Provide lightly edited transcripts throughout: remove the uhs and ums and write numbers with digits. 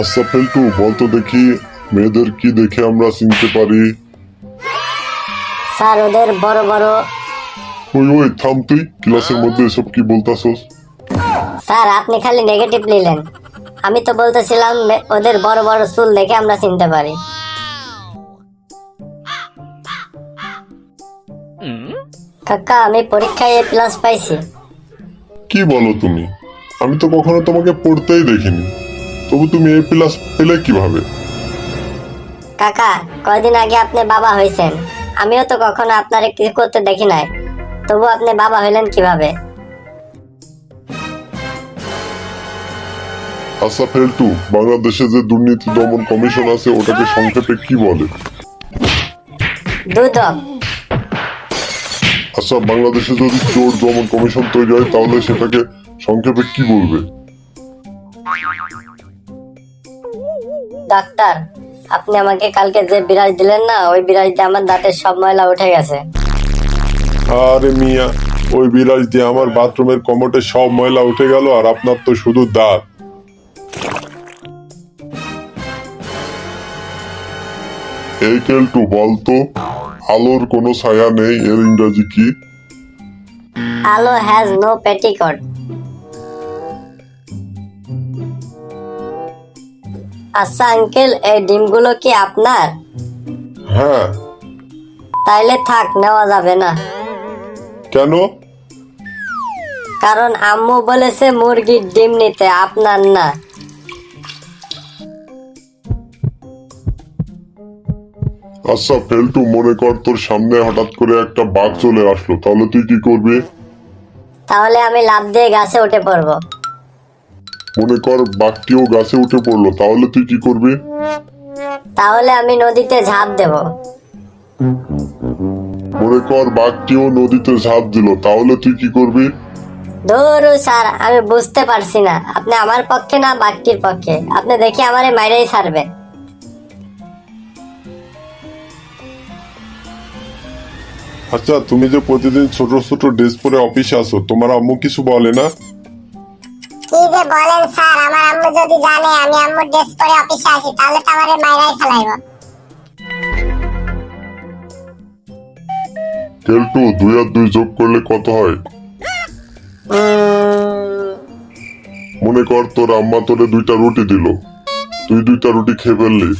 আচ্ছা ফেলটু, বলতো দেখি মেয়েদের কি দেখে আমরা চিনতে পারি? স্যার ওদের বড় বড়। ওই ওই থাম, তুই ক্লাসের মধ্যে এসব কি বলতাছস? স্যার আপনি খালি নেগেটিভ নিলেন, আমি তো বলতেছিলাম ওদের বড় বড় চুল দেখে আমরা চিনতে পারি। কাকা আমি পরীক্ষায় A+ পাইছি। কি বলো তুমি? আমি তো কখনো তোমাকে পড়তেই দেখিনি, তবু তুমি A+ পেলে কিভাবে? কাকা কয়দিন আগে আপনি বাবা হয়েছেন, আমিও তো কখনো আপনারে কিছু করতে দেখি নাই, তবু আপনি বাবা হইলেন কিভাবে? আচ্ছা ফেলটু, বাংলাদেশে যে দুর্নীতি দমন কমিশন আছে ওটাকে সংক্ষেপে কি বলে? দুদক। আচ্ছা, বাংলাদেশে যদি চোর দমন কমিশন তৈরি হয় তাহলে সেটাকে সংক্ষেপে কি বলবে? ডাক্তার আপনি আমাকে কালকে যে বিরাজ দিলেন না, ওই বিরাজ দিয়ে আমার দাঁতের সব ময়লা উঠে গেছে। আরে মিয়া, ওই বিরাজ দিয়ে আমার বাথরুমের কমোটে সব ময়লা উঠে গেল, আর আপনার তো শুধু দাঁত। এই কেলটু, বলতো আলোর কোনো ছায়া নেই এর ইংরাজি কি? আলো হ্যাজ নো পেটিকোট। আচ্ছা আঙ্কেল, এই ডিমগুলো কি আপনার? হ্যাঁ। তাইলে থাক, নেওয়া যাবে না। কেন? কারণ আম্মু বলেছে মুরগির ডিম নিতে, আপনার না। আচ্ছা ফেলটু, মনে কর তোর সামনে হঠাৎ করে একটা বাঘ চলে আসলো, তাহলে তুই কি করবি? তাহলে আমি লাফ দিয়ে গাছে উঠে পড়বো। মনে কর বাঘটিও গাছে উঠে পড়লো, তাহলে তুই কি করবি? তাহলে আমি নদীতে ঝাঁপ দেব। মনে কর বাঘটিও নদীতে ঝাঁপ দিল, তাহলে তুই কি করবি? ধরু স্যার আমি বুঝতে পারছি না, আপনি আমার পক্ষে না বাঘটির পক্ষে? আপনি দেখি আমারে মাইরেই ছাড়বে। আচ্ছা, তুমি যে প্রতিদিন ছোট ছোট ড্রেস পরে অফিসে আসো, তোমার আম্মু কিছু বলে না? কি যে বলেন স্যার, আমার আম্মু যদি জানে আমি আম্মুর ড্রেস পরে অফিসে আসি তাহলে তো আমারে মাইরাই ফেলাইব। কেলটু, 2 আর 2 যোগ করলে কত হয়? মনে কর তোর আম্মা তোরে 2টা রুটি দিল, তুই 2টা রুটি খেয়ে ফেললি,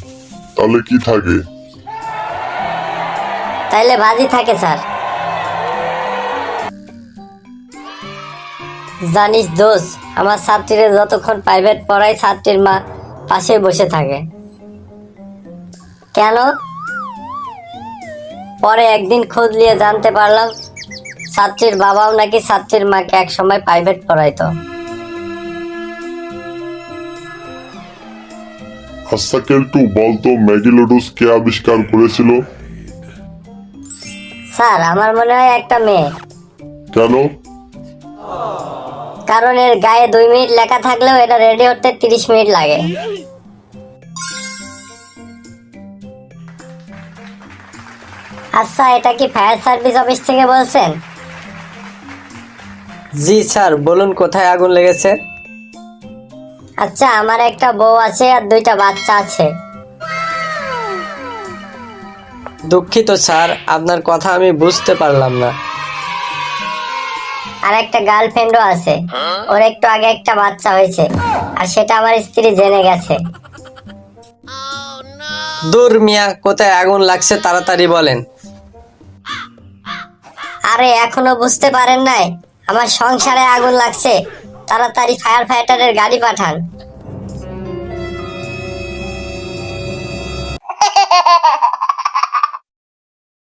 তাহলে কি থাকে? তাইলে ভাজি থাকে স্যার। জানিস দোষ, আমার ছাত্রীরা যতক্ষণ প্রাইভেট পড়ায় ছাত্রীর মা পাশে বসে থাকে। কেন? পরে একদিন খোঁজ নিয়ে জানতে পারলাম ছাত্রীর বাবাও নাকি ছাত্রীর মাকে এক সময় প্রাইভেট পড়াইতো। আচ্ছা কেলটু, বলতো ম্যাগি লুডুস কে আবিষ্কার করেছিল? স্যার আমার মনে হয় একটা মেয়ে। কেন? কারণ এর গায়ে 2 মিনিট লেখা থাকলেও এটা রেডি হতে 30 মিনিট লাগে। আচ্ছা এটা কি ফায়ার সার্ভিস অফিস থেকে বলছেন? জি স্যার, বলুন কোথায় আগুন লেগেছে? আচ্ছা আমার একটা বউ আছে আর 2টা বাচ্চা আছে। দুঃখিত স্যার, আপনার কথা আমি বুঝতে পারলাম না। আর একটা গার্লফ্রেন্ডও আছে, ওর একটু আগে একটা বাচ্চা হয়েছে, আর সেটা আমার স্ত্রী জেনে গেছে। দূর মিয়া, কোথায় আগুন লাগছে তাড়াতাড়ি বলেন। আরে এখনো বুঝতে পারেন নাই? আমার সংসারে আগুন লাগছে, তাড়াতাড়ি ফায়ার ফাইটারের গাড়ি পাঠান।